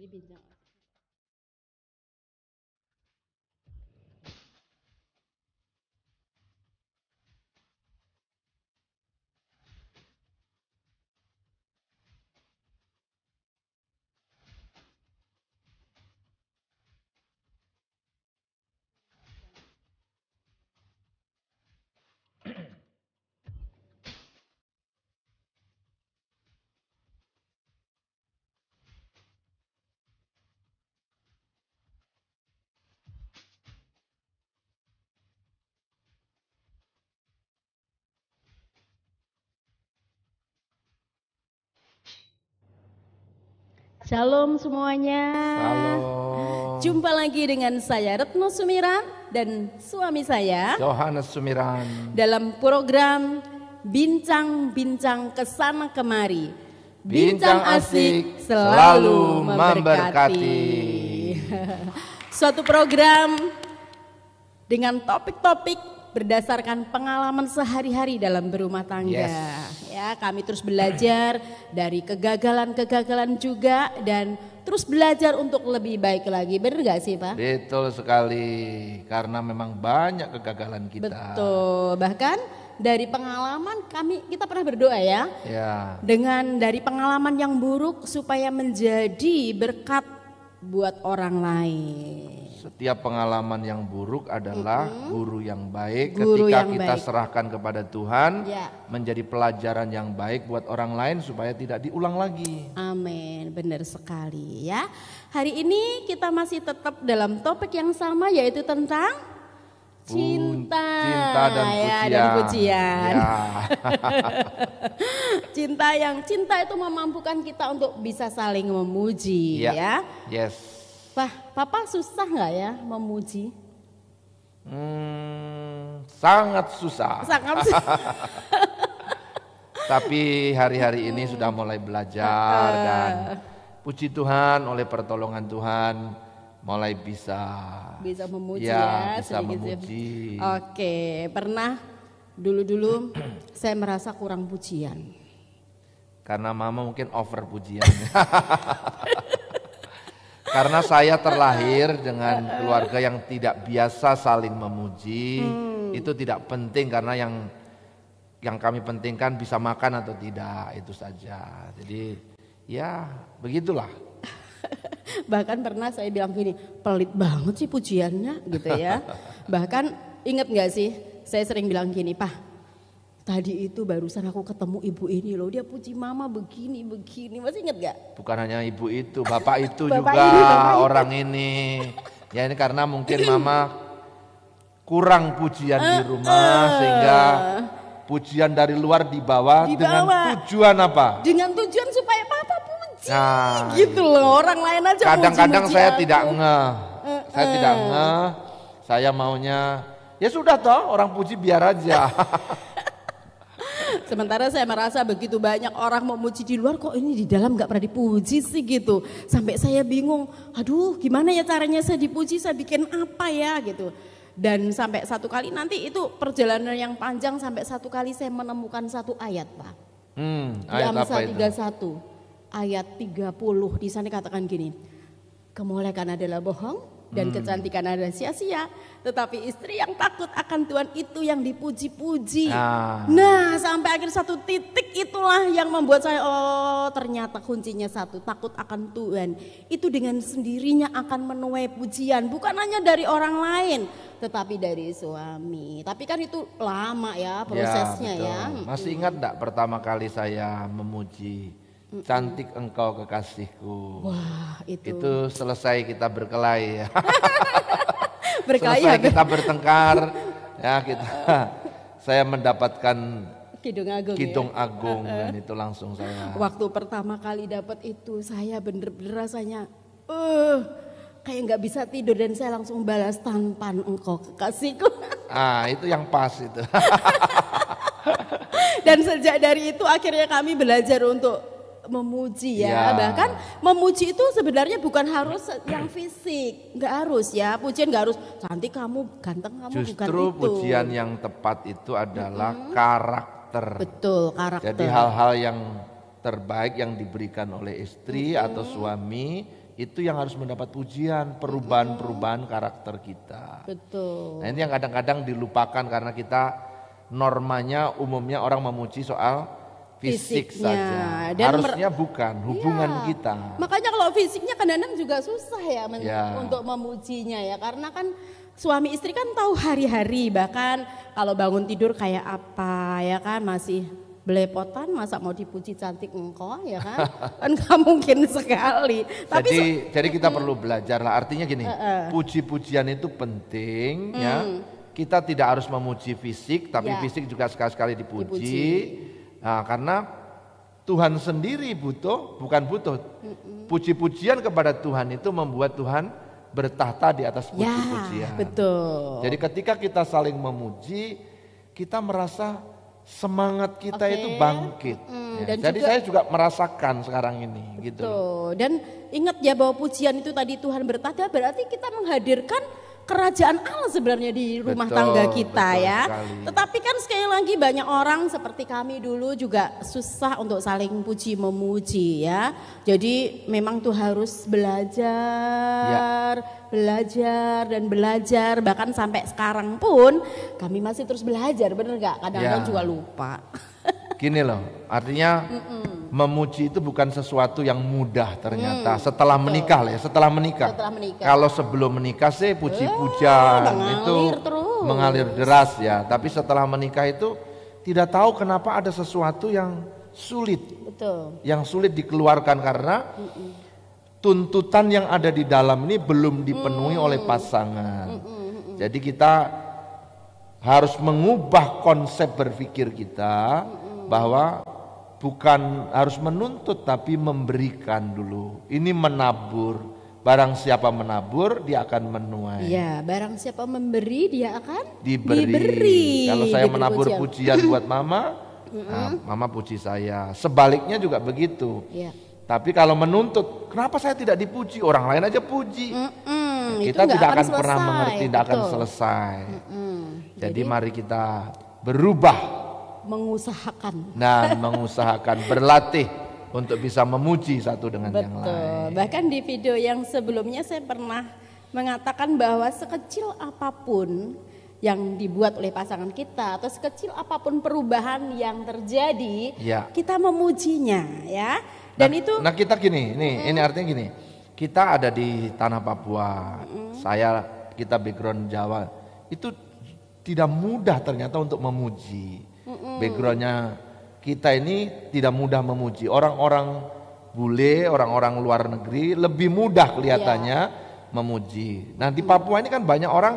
dari bincang. Shalom semuanya. Halo. Jumpa lagi dengan saya Retno Sumiran dan suami saya Yohanes Sumiran dalam program Bincang-bincang kesana kemari. Bincang asik selalu memberkati. Suatu program dengan topik-topik berdasarkan pengalaman sehari-hari dalam berumah tangga. Yes. Ya, kami terus belajar dari kegagalan-kegagalan juga dan terus belajar untuk lebih baik lagi. Benar gak sih, Pak? Betul sekali, karena memang banyak kegagalan kita. Betul. Bahkan dari pengalaman kita pernah berdoa ya. Ya. Dengan dari pengalaman yang buruk supaya menjadi berkat buat orang lain. Setiap pengalaman yang buruk adalah guru yang baik. Guru ketika yang kita baik. serahkan kepada Tuhan, Ya. menjadi pelajaran yang baik buat orang lain supaya tidak diulang lagi. Amin, benar sekali ya. Hari ini kita masih tetap dalam topik yang sama yaitu tentang cinta, Cinta dan pujian. Ya, dan pujian. Ya. Cinta itu memampukan kita untuk bisa saling memuji ya. Yes. Papa susah nggak ya memuji? Sangat susah. Sangat susah. Tapi hari-hari ini sudah mulai belajar dan puji Tuhan oleh pertolongan Tuhan mulai bisa memuji ya, ya, bisa sedikit. memuji. Oke, pernah dulu saya merasa kurang pujian. Karena mama mungkin over pujian. Karena saya terlahir dengan keluarga yang tidak biasa saling memuji. Itu tidak penting karena yang kami pentingkan bisa makan atau tidak, itu saja. Jadi ya begitulah. Bahkan pernah saya bilang gini, pelit banget sih pujiannya gitu ya. Bahkan inget gak sih, saya sering bilang gini, Pak, tadi itu barusan aku ketemu ibu ini loh, dia puji mama begini, masih inget gak? Bukan hanya ibu itu, bapak itu Bapak juga ini, bapak orang ini. Ya ini karena mungkin mama kurang pujian di rumah sehingga pujian dari luar dibawa dengan tujuan apa? Dengan tujuan supaya papa puji. Nah, gitu loh, orang lain aja kadang-kadang muji-muji saya aku. tidak ngeh. Saya tidak ngeh. Saya maunya ya sudah toh orang puji biar aja. Sementara saya merasa begitu banyak orang mau muji di luar, kok ini di dalam gak pernah dipuji sih gitu. Sampai saya bingung, aduh gimana ya caranya saya dipuji, saya bikin apa ya gitu. Dan sampai satu kali nanti itu perjalanan yang panjang, sampai satu kali saya menemukan satu ayat, Pak. Di Ayat apa Amsal itu? 31 ayat 30 di sana katakan gini, kemolekan adalah bohong dan kecantikan adalah sia-sia, tetapi istri yang takut akan Tuhan itu yang dipuji-puji. Nah, sampai akhir satu titik itulah yang membuat saya, oh ternyata kuncinya satu, takut akan Tuhan. Itu dengan sendirinya akan menuai pujian, bukan hanya dari orang lain, tetapi dari suami. Tapi kan itu lama ya prosesnya ya. Masih ingat enggak pertama kali saya memuji, cantik engkau kekasihku. Wah, Itu selesai kita berkelahi ya. Berkelahi Selesai ya, kita bertengkar ya, saya mendapatkan Kidung Agung dan itu langsung saya. Waktu pertama kali dapat itu saya bener-bener rasanya kayak nggak bisa tidur dan saya langsung balas tampan engkau kekasihku. Itu yang pas itu. Dan sejak dari itu akhirnya kami belajar untuk memuji ya. Bahkan memuji itu sebenarnya bukan harus yang fisik, nggak harus ya, pujian nggak harus cantik kamu, ganteng kamu, bukan itu. Justru pujian yang tepat itu adalah karakter. Betul, karakter. Jadi hal-hal yang terbaik yang diberikan oleh istri atau suami itu yang harus mendapat pujian, perubahan-perubahan karakter kita. Betul. Nah ini yang kadang-kadang dilupakan karena kita normanya umumnya orang memuji soal fisik saja. Dan harusnya bukan hubungan kita. Makanya kalau fisiknya kadang-kadang juga susah ya untuk memujinya ya, karena kan suami istri kan tahu hari-hari, bahkan kalau bangun tidur kayak apa ya kan, masih belepotan, masa mau dipuji cantik engkau ya kan? Kan gak mungkin sekali. Tapi jadi kita perlu belajar lah. Artinya gini, puji-pujian itu penting ya. Kita tidak harus memuji fisik, tapi fisik juga sekali-sekali dipuji. Nah, karena Tuhan sendiri bukan butuh. Puji-pujian kepada Tuhan itu membuat Tuhan bertahta di atas puji-pujian. Betul. Jadi ketika kita saling memuji, kita merasa semangat kita itu bangkit. Dan jadi saya juga merasakan sekarang ini gitu. Dan ingat ya bahwa pujian itu tadi Tuhan bertahta, berarti kita menghadirkan kerajaan Allah sebenarnya di rumah tangga kita ya. Sekali. Tetapi kan sekali lagi banyak orang seperti kami dulu juga susah untuk saling puji memuji ya. Jadi memang tuh harus belajar dan belajar, bahkan sampai sekarang pun kami masih terus belajar, bener gak? Kadang-kadang juga lupa. Gini loh, artinya memuji itu bukan sesuatu yang mudah ternyata. Setelah menikah lah ya, setelah menikah. Kalau sebelum menikah sih puji-pujian itu mengalir deras ya. Tapi setelah menikah itu tidak tahu kenapa ada sesuatu yang sulit. Yang sulit dikeluarkan karena tuntutan yang ada di dalam ini belum dipenuhi oleh pasangan. Jadi kita harus mengubah konsep berpikir kita bahwa bukan harus menuntut tapi memberikan dulu. Ini menabur. Barang siapa menabur dia akan menuai. Ya, barang siapa memberi dia akan diberi. Kalau saya menabur pujian buat mama, mama puji saya. Sebaliknya juga begitu. Tapi kalau menuntut, kenapa saya tidak dipuji? Orang lain aja puji. Kita tidak akan pernah mengerti, tidak akan selesai. Jadi mari kita berubah. Mengusahakan. Nah, mengusahakan, berlatih untuk bisa memuji satu dengan yang lain. Bahkan di video yang sebelumnya saya pernah mengatakan bahwa sekecil apapun yang dibuat oleh pasangan kita atau sekecil apapun perubahan yang terjadi, kita memujinya ya. Dan kita gini, ini artinya gini. Kita ada di tanah Papua. Kita background Jawa. Itu tidak mudah ternyata untuk memuji. Backgroundnya kita ini tidak mudah memuji. Orang-orang bule, orang-orang luar negeri lebih mudah kelihatannya memuji. Nah di Papua ini kan banyak orang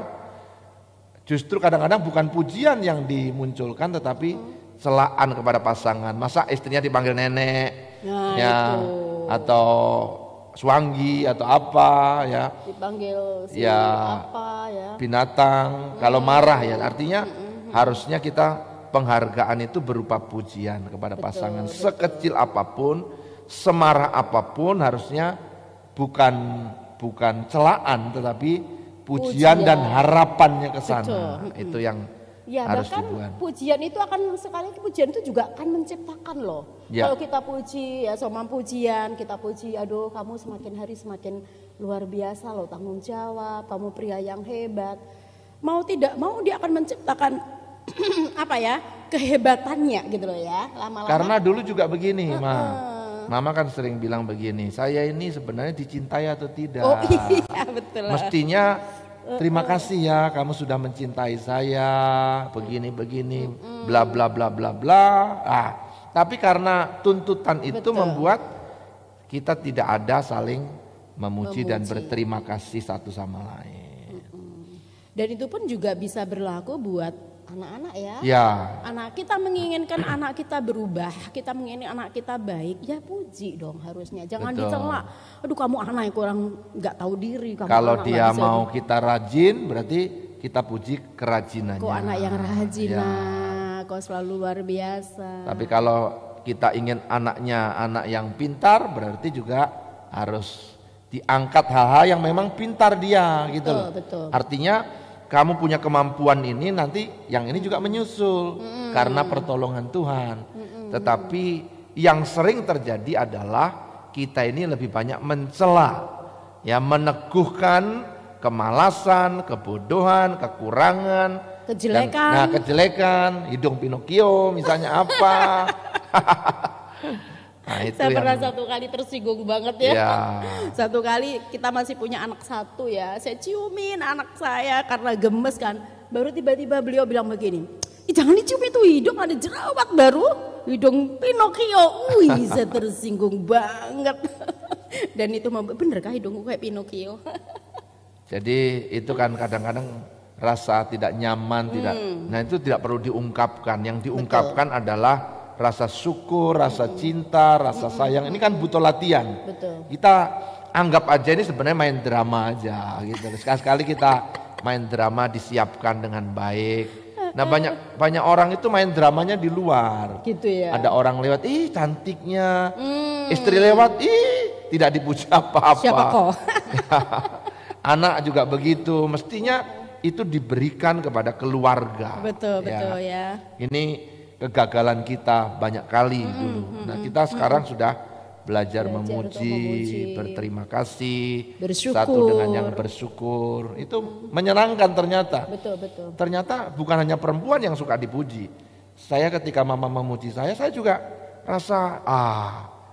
justru kadang-kadang bukan pujian yang dimunculkan tetapi celaan kepada pasangan. Masa istrinya dipanggil nenek, atau suanggi atau apa ya, dipanggil binatang. Kalau marah ya artinya harusnya kita penghargaan itu berupa pujian kepada pasangan. Sekecil apapun, semarah apapun harusnya bukan celaan tetapi pujian dan harapannya ke sana. Itu yang harus dibuat. Pujian itu pujian itu juga akan menciptakan loh. Kalau kita puji ya sama pujian, kita puji, aduh kamu semakin hari semakin luar biasa loh, tanggung jawab, kamu pria yang hebat. Mau tidak mau dia akan menciptakan kehebatannya gitu loh ya, lama-lama. Karena dulu juga begini, Mama kan sering bilang begini, saya ini sebenarnya dicintai atau tidak. Oh iya betul. Mestinya terima kasih ya kamu sudah mencintai saya, begini bla bla bla bla bla. Tapi karena tuntutan itu membuat kita tidak ada saling memuji dan berterima kasih satu sama lain. Dan itu pun juga bisa berlaku buat anak-anak ya. Anak kita menginginkan anak kita berubah, kita menginginkan anak kita baik, ya puji dong harusnya. Jangan dicela. Aduh kamu anak yang kurang nggak tahu diri. Kalau dia mau kita rajin, berarti kita puji kerajinannya. Kok anak yang rajin, kok selalu luar biasa. Tapi kalau kita ingin anaknya anak yang pintar, berarti juga harus diangkat hal-hal yang memang pintar dia gitu. Betul. Artinya kamu punya kemampuan ini, nanti yang ini juga menyusul karena pertolongan Tuhan. Tetapi yang sering terjadi adalah kita ini lebih banyak mencela ya meneguhkan kemalasan, kebodohan, kekurangan, kejelekan. Kejelekan, hidung Pinocchio misalnya apa. Nah, itu Saya pernah satu kali tersinggung banget ya. Ya. Satu kali kita masih punya anak satu ya. Saya ciumin anak saya karena gemes kan. Baru tiba-tiba beliau bilang begini, jangan dicium itu hidung ada jerawat baru. Hidung Pinocchio. Wih, saya tersinggung banget. Dan itu bener kah hidungku kayak Pinocchio? Jadi itu kan kadang-kadang rasa tidak nyaman, nah itu tidak perlu diungkapkan. Yang diungkapkan adalah rasa syukur, rasa cinta, rasa sayang. Ini kan butuh latihan. Betul. Kita anggap aja ini sebenarnya main drama aja gitu. Sekali-sekali kita main drama disiapkan dengan baik. Nah banyak orang itu main dramanya di luar. Gitu ya. Ada orang lewat, ih cantiknya. Istri lewat, ih tidak dipuji apa-apa. Siapa kok? Anak juga begitu. Mestinya itu diberikan kepada keluarga. Betul ya. Ini kegagalan kita banyak kali dulu. Nah kita sekarang sudah belajar memuji, berterima kasih, bersyukur. Satu dengan yang bersyukur. Itu menyenangkan ternyata. Betul. Ternyata bukan hanya perempuan yang suka dipuji. Saya ketika mama memuji saya juga rasa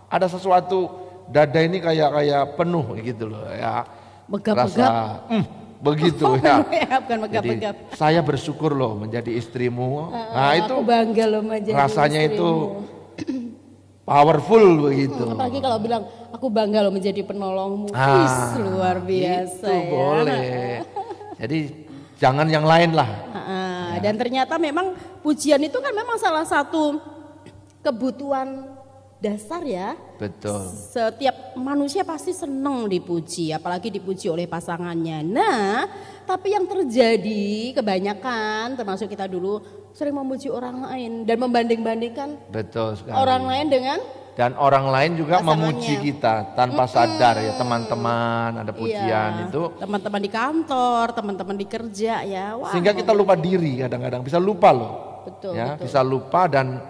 ada sesuatu, dada ini kayak penuh gitu loh ya. Megap-megap. Begitu ya. Bukan megap-megap. Jadi saya bersyukur loh menjadi istrimu. Nah itu aku bangga loh menjadi rasanya istrimu. itu powerful begitu. Apalagi kalau bilang aku bangga loh menjadi penolongmu. Luar biasa itu ya. Boleh. Jadi jangan yang lain lah. Dan ternyata memang pujian itu kan memang salah satu kebutuhan dasar ya. Betul. Setiap manusia pasti senang dipuji, apalagi dipuji oleh pasangannya. Nah, tapi yang terjadi kebanyakan termasuk kita dulu sering memuji orang lain dan membanding-bandingkan Betul sekali. orang lain dengan dan orang lain juga pasangannya. Memuji kita tanpa sadar ya, teman-teman ada pujian itu. Teman-teman di kantor, teman-teman di kerja ya. Wah, sehingga kita lupa diri kadang-kadang, bisa lupa loh. Betul, ya, betul. bisa lupa dan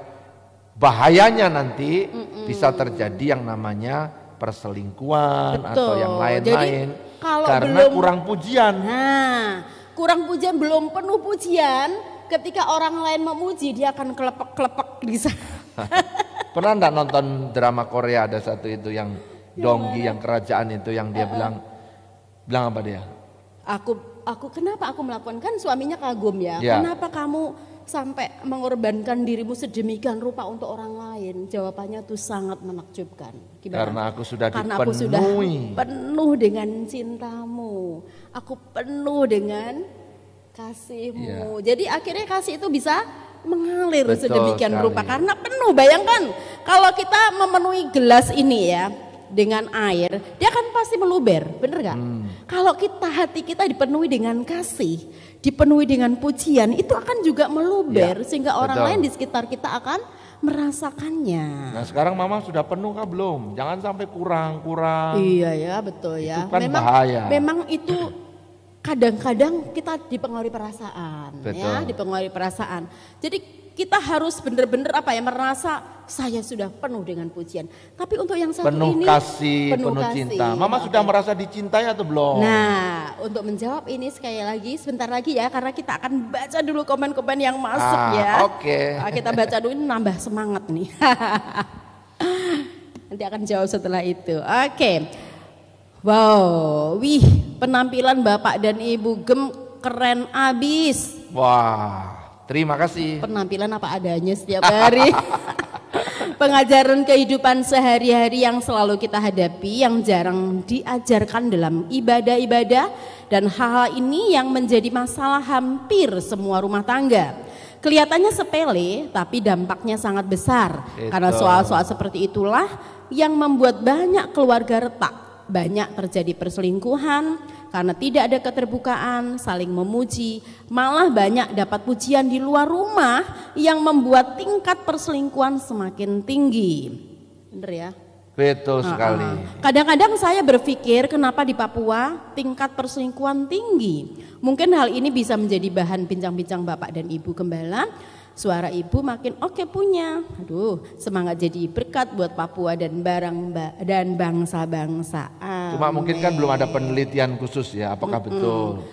bahayanya nanti bisa terjadi yang namanya perselingkuhan atau yang lain-lain. Jadi, kalau karena belum, kurang pujian. Nah, kurang pujian, belum penuh pujian, ketika orang lain memuji dia akan kelepek-kelepek di sana. Pernah enggak nonton drama Korea ada satu itu yang Donggi yang kerajaan itu yang dia bilang apa dia? Aku kenapa aku melakukan, kan suaminya kagum ya. Kenapa kamu sampai mengorbankan dirimu sedemikian rupa untuk orang lain? Jawabannya tuh sangat menakjubkan. Gimana? Karena aku sudah Karena dipenuhi. aku sudah penuh dengan cintamu. Aku penuh dengan kasihmu. Jadi akhirnya kasih itu bisa mengalir sedemikian rupa karena penuh. Bayangkan kalau kita memenuhi gelas ini ya dengan air, dia kan pasti meluber, bener gak? Kalau hati kita dipenuhi dengan kasih, dipenuhi dengan pujian, itu akan juga meluber sehingga orang lain di sekitar kita akan merasakannya. Nah sekarang mama sudah penuh kah belum? Jangan sampai kurang. Iya ya, betul ya. Itu kan bahaya. Memang itu kadang-kadang kita dipengaruhi perasaan. Betul. Ya, dipengaruhi perasaan. Jadi kita harus benar-benar merasa saya sudah penuh dengan pujian. Tapi untuk yang satu penuh ini kasih, penuh cinta. Mama sudah merasa dicintai atau belum? Nah, untuk menjawab ini sekali lagi sebentar lagi ya, karena kita akan baca dulu komen-komen yang masuk ya. Oke. Kita baca dulu, ini nambah semangat nih. Nanti akan jawab setelah itu. Oke. Wow, penampilan Bapak dan Ibu Gem keren abis. Wah. Terima kasih. Penampilan apa adanya setiap hari. Pengajaran kehidupan sehari-hari yang selalu kita hadapi, yang jarang diajarkan dalam ibadah-ibadah, dan hal-hal ini yang menjadi masalah hampir semua rumah tangga. Kelihatannya sepele, tapi dampaknya sangat besar. Karena soal-soal seperti itulah yang membuat banyak keluarga retak. Banyak terjadi perselingkuhan karena tidak ada keterbukaan, saling memuji, malah banyak dapat pujian di luar rumah yang membuat tingkat perselingkuhan semakin tinggi. Bener ya? Betul sekali. Kadang-kadang saya berpikir kenapa di Papua tingkat perselingkuhan tinggi. Mungkin hal ini bisa menjadi bahan bincang-bincang Bapak dan Ibu Gembala. Suara ibu makin oke punya. Aduh, semangat jadi berkat buat Papua dan bangsa-bangsaan. Cuma mungkin kan belum ada penelitian khusus ya, apakah betul.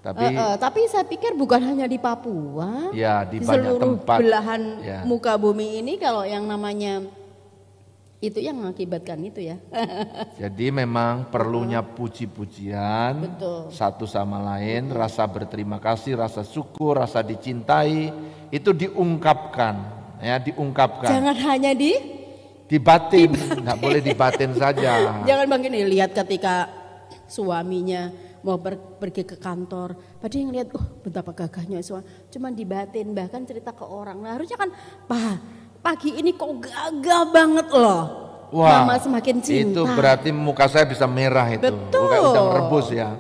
Tapi saya pikir bukan hanya di Papua, ya di banyak seluruh tempat belahan muka bumi ini kalau yang namanya itu yang mengakibatkan itu ya. Jadi memang perlunya puji-pujian satu sama lain, rasa berterima kasih, rasa syukur, rasa dicintai itu diungkapkan, ya diungkapkan. Jangan hanya di batin, nggak boleh di batin saja. Jangan bang gini, lihat ketika suaminya mau pergi ke kantor, pada yang lihat, betapa gagahnya suami, cuman di batin, bahkan cerita ke orang. Nah harusnya kan, pagi ini kok gagah banget loh. Wah, Mama semakin cinta. Itu berarti muka saya bisa merah itu. Betul. Bukan udah merebus ya.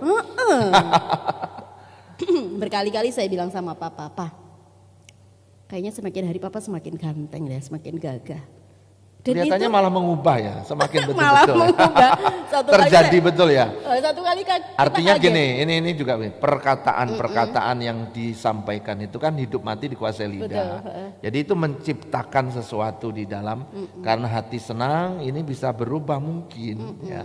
Berkali-kali saya bilang sama papa, kayaknya semakin hari papa semakin ganteng ya, semakin gagah. Dan kelihatannya malah mengubah ya, semakin betul-betul. Malah mengubah. Terjadi betul ya. Satu kali kan. Artinya gini, ini juga perkataan-perkataan yang disampaikan itu kan hidup mati dikuasai lidah. Jadi itu menciptakan sesuatu di dalam, karena hati senang ini bisa berubah mungkin. Ya.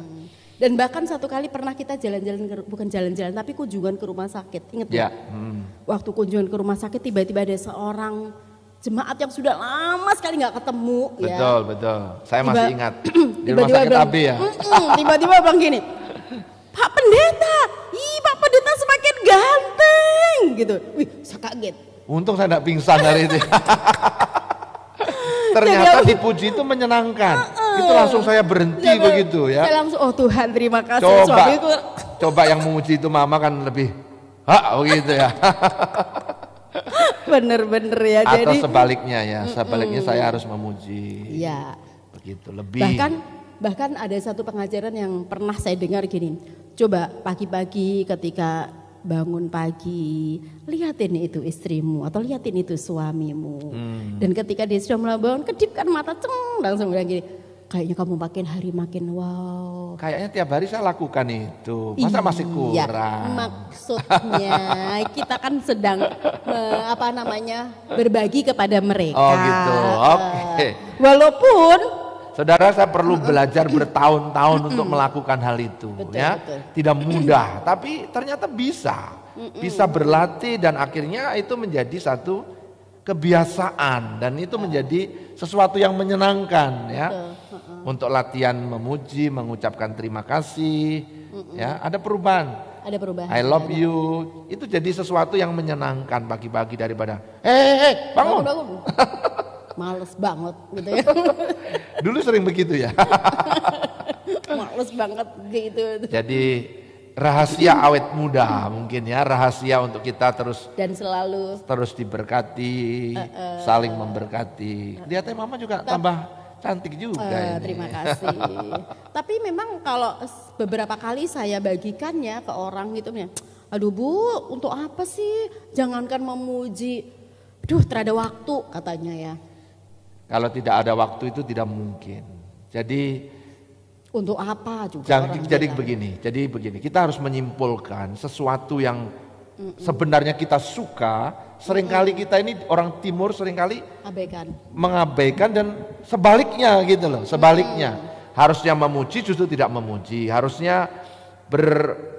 Dan bahkan satu kali pernah kita jalan-jalan, bukan jalan-jalan tapi kunjungan ke rumah sakit, ingat ya? Waktu kunjungan ke rumah sakit tiba-tiba ada seorang jemaat yang sudah lama sekali nggak ketemu. Betul. Saya masih ingat di rumah sakit bilang, AB ya. Tiba-tiba bang gini, Pak Pendeta, Pak Pendeta semakin ganteng gitu. Wih, saya kaget. Untung saya nggak pingsan hari itu. Ternyata dipuji itu menyenangkan. Itu langsung saya berhenti begitu ya. Saya langsung, Tuhan terima kasih. Coba yang memuji itu mama kan lebih begitu ya. Bener-bener ya. Atau jadi, sebaliknya ya, sebaliknya saya harus memuji. Iya. Begitu lebih. Bahkan ada satu pengajaran yang pernah saya dengar gini. Coba pagi-pagi ketika bangun pagi, lihatin itu istrimu atau lihatin itu suamimu. Dan ketika dia sudah mulai bangun, kedipkan mata, langsung bilang gini, kayaknya kamu makin hari makin wow. Kayaknya tiap hari saya lakukan itu. Masa masih kurang? Maksudnya kita kan sedang berbagi kepada mereka. Oh gitu. Oke. Walaupun saudara, saya perlu belajar bertahun-tahun untuk melakukan hal itu. Betul. Tidak mudah, tapi ternyata bisa. Bisa berlatih dan akhirnya itu menjadi satu kebiasaan dan itu menjadi sesuatu yang menyenangkan ya. Untuk latihan memuji, mengucapkan terima kasih, ya ada perubahan. I love you, itu jadi sesuatu yang menyenangkan pagi-pagi daripada bangun. Males banget gitu ya. Dulu sering begitu ya. Males banget gitu. Jadi rahasia awet muda mungkin ya, rahasia untuk kita terus dan selalu terus diberkati, saling memberkati. Lihatnya mama juga tambah cantik juga ini. Terima kasih. Tapi memang kalau beberapa kali saya bagikannya ke orang gitu ya, aduh Bu, untuk apa sih? Jangankan memuji, terada waktu katanya ya. Kalau tidak ada waktu itu tidak mungkin. Jadi untuk apa juga? Jadi begini, kita harus menyimpulkan sesuatu yang sebenarnya kita suka. Seringkali kita ini orang timur seringkali mengabaikan dan sebaliknya gitu loh. Sebaliknya harusnya memuji justru tidak memuji. Harusnya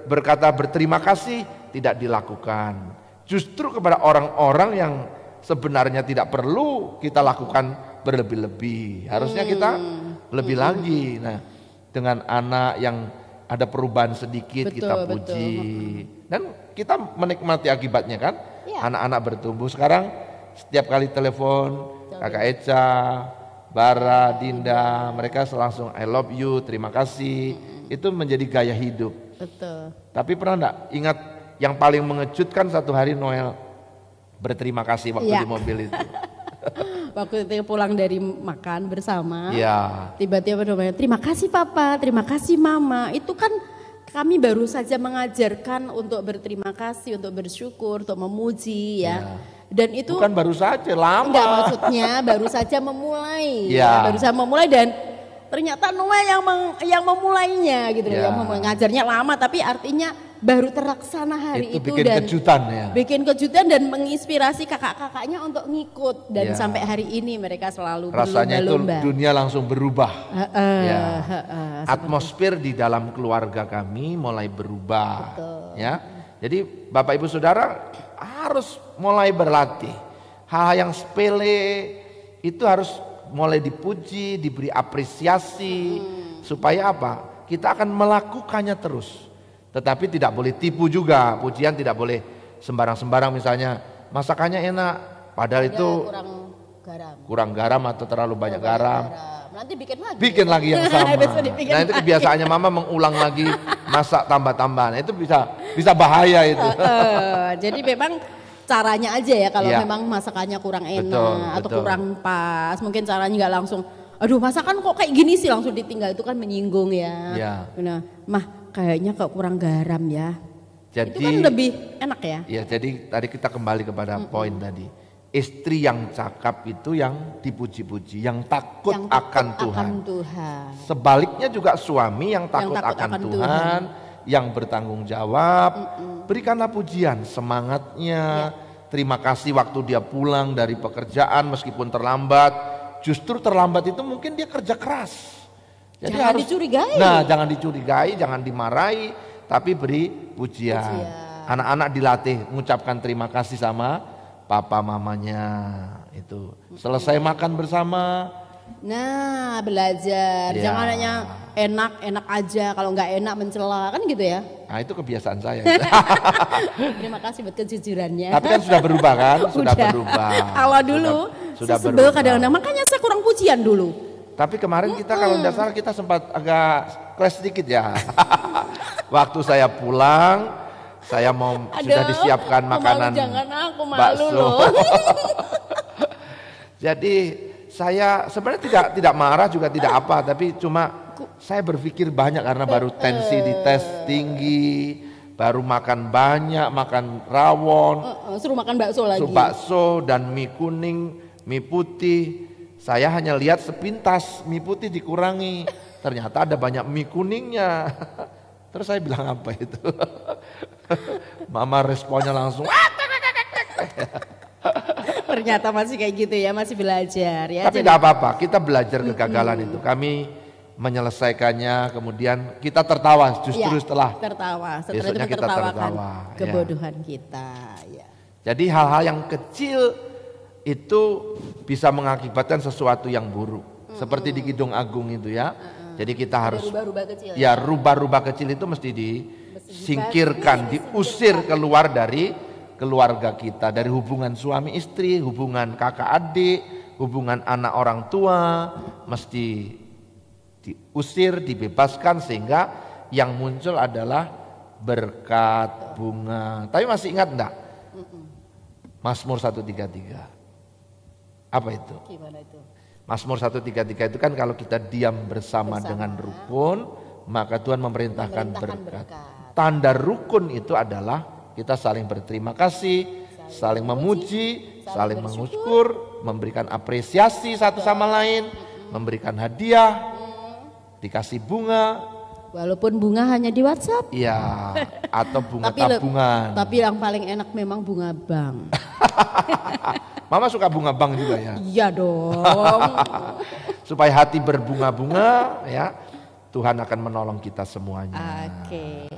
berkata berterima kasih tidak dilakukan. Justru kepada orang-orang yang sebenarnya tidak perlu kita lakukan berlebih-lebih. Harusnya kita lebih lagi. Nah, dengan anak yang ada perubahan sedikit kita puji. Dan kita menikmati akibatnya kan. Anak-anak bertumbuh. Sekarang setiap kali telepon Kakak Eca, Bara, Dinda, mereka langsung I love you, terima kasih. Itu menjadi gaya hidup. Betul. Tapi pernah enggak ingat yang paling mengejutkan satu hari Noel berterima kasih waktu di mobil itu. Waktu itu pulang dari makan bersama, tiba-tiba terima kasih Papa, terima kasih Mama. Itu kan kami baru saja mengajarkan untuk berterima kasih, untuk bersyukur, untuk memuji ya. Dan itu bukan baru saja, lama. Enggak, maksudnya baru saja memulai. Baru saja memulai dan ternyata Noel yang memulainya gitu. Yang mengajarnya lama tapi artinya baru terlaksana hari itu bikin dan kejutan ya. bikin kejutan dan menginspirasi kakak-kakaknya untuk ngikut dan Ya. sampai hari ini mereka selalu Rasanya itu berlomba-lomba. dunia langsung berubah. Ya. Seperti- Atmosfer di dalam keluarga kami mulai berubah. Betul. Ya. Jadi Bapak Ibu Saudara harus mulai berlatih. Hal yang sepele itu harus mulai dipuji, diberi apresiasi supaya apa? Kita akan melakukannya terus. Tetapi tidak boleh tipu juga. Pujian tidak boleh sembarang-sembarang, misalnya masakannya enak padahal itu kurang garam atau terlalu banyak garam. Nanti Bikin lagi yang sama. Besok dibikin Nah itu lagi. kebiasaannya mama mengulang lagi, masak tambah-tambah. Nah, itu bisa bahaya itu. Jadi memang caranya aja ya kalau Ya. memang masakannya kurang enak Betul, atau betul. kurang pas, mungkin caranya nggak langsung, aduh masakan kok kayak gini sih langsung ditinggal, itu kan menyinggung ya. Ya. Nah, mah kayaknya kok kurang garam ya. Jadi Itu kan lebih enak ya. ya, jadi tadi kita kembali kepada poin tadi. Istri yang cakap itu yang dipuji-puji, yang takut Yang akan takut Tuhan. akan Tuhan. Sebaliknya juga suami yang takut, akan Tuhan, yang bertanggung jawab. Berikanlah pujian, semangatnya. Terima kasih waktu dia pulang dari pekerjaan meskipun terlambat. Justru terlambat itu mungkin dia kerja keras. Jadi Jangan dicurigai. Nah, jangan dicurigai, jangan dimarahi, tapi beri pujian. Anak-anak dilatih mengucapkan terima kasih sama papa mamanya. Itu selesai makan bersama. Nah, belajar. Ya. Jangan hanya enak-enak aja, kalau nggak enak mencela, kan gitu ya. Nah itu kebiasaan saya. Terima kasih buat kejujurannya. Tapi kan sudah berubah kan? Sudah Udah. berubah. Kalau dulu sudah saya sebel berubah. kadang-kadang, makanya saya kurang pujian dulu. Tapi kemarin kita kalau tidak salah kita sempat agak clash sedikit ya. Waktu saya pulang, saya sudah disiapkan makanan Jangan aku malu bakso. loh. Jadi saya sebenarnya tidak marah juga tidak apa, tapi cuma saya berpikir banyak karena baru tensi dites tinggi, baru makan banyak, makan rawon, Suruh makan bakso lagi. bakso dan mie kuning, mie putih. Saya hanya lihat sepintas mie putih dikurangi, ternyata ada banyak mie kuningnya. Terus saya bilang apa itu? Mama responnya langsung, Ternyata masih kayak gitu ya, masih belajar ya. tapi tidak apa-apa, kita belajar kegagalan itu. Kami menyelesaikannya, kemudian kita tertawa justru setelah tertawa. Setelah besoknya itu kita tertawakan tertawa, ya. kebodohan kita. Ya. Jadi hal-hal yang kecil itu bisa mengakibatkan sesuatu yang buruk. Seperti di Kidung Agung itu ya. Jadi kita harus Rubah-rubah kecil. ya rubah-rubah kecil itu mesti disingkirkan, diusir keluar dari keluarga kita, dari hubungan suami istri, hubungan kakak adik, hubungan anak orang tua, mesti diusir, dibebaskan sehingga yang muncul adalah berkat, bunga. Tapi masih ingat enggak? Mazmur 133. Apa itu? Gimana itu? Mazmur 133 itu kan kalau kita diam bersama dengan rukun, maka Tuhan memerintahkan berkat. Tanda rukun itu adalah kita saling berterima kasih, saling memuji, saling mengukur, memberikan apresiasi satu sama lain, memberikan hadiah, dikasih bunga, Walaupun bunga hanya di WhatsApp. iya, atau bunga Tapi tabungan. Tapi yang paling enak memang bunga bank. Mama suka bunga bank juga ya. Iya dong. Supaya hati berbunga-bunga ya, Tuhan akan menolong kita semuanya. Oke.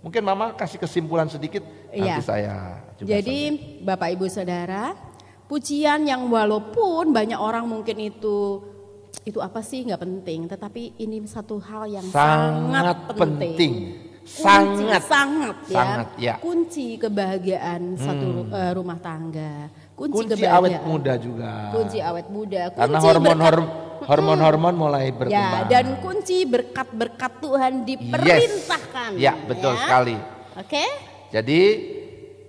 Mungkin Mama kasih kesimpulan sedikit, Iya. nanti saya juga Jadi Bapak Ibu Saudara, pujian yang walaupun banyak orang mungkin itu apa sih nggak penting, tetapi ini satu hal yang sangat penting. Sangat ya. Kunci kebahagiaan satu rumah tangga. Kunci kebahagiaan. awet muda juga. Kunci awet muda. Karena Kunci hormon-hormon mulai ya, berkembang. dan kunci berkat-berkat Tuhan diperintahkan. Ya, betul sekali. Oke? Jadi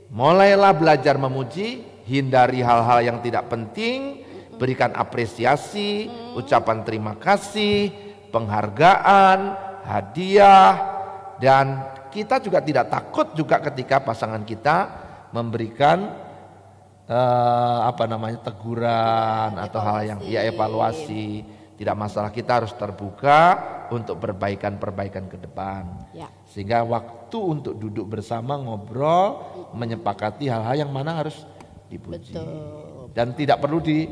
mulailah belajar memuji, hindari hal-hal yang tidak penting, berikan apresiasi, ucapan terima kasih, penghargaan, hadiah, dan kita juga tidak takut juga ketika pasangan kita memberikan teguran atau hal yang evaluasi. Tidak masalah, kita harus terbuka untuk perbaikan-perbaikan ke depan. Ya. Sehingga waktu untuk duduk bersama ngobrol, menyepakati hal-hal yang mana harus dipuji. Betul. Dan tidak perlu di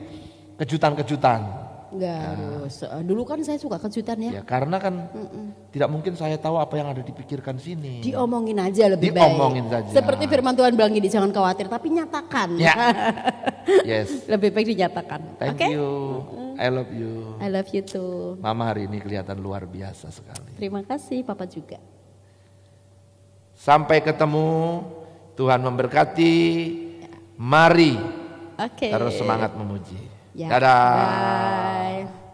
kejutan-kejutan. Enggak harus. Dulu kan saya suka kejutan ya. Ya, karena kan tidak mungkin saya tahu apa yang ada dipikirkan sini. Diomongin aja lebih baik. Diomongin saja. Seperti firman Tuhan bilang gini, jangan khawatir tapi nyatakan. Ya. Yes. Lebih baik dinyatakan. Thank Oke? you. I love you. I love you too. Mama hari ini kelihatan luar biasa sekali. Terima kasih Papa juga. Sampai ketemu. Tuhan memberkati. Mari Oke. terus semangat memuji. Ya. Dadah. Bye.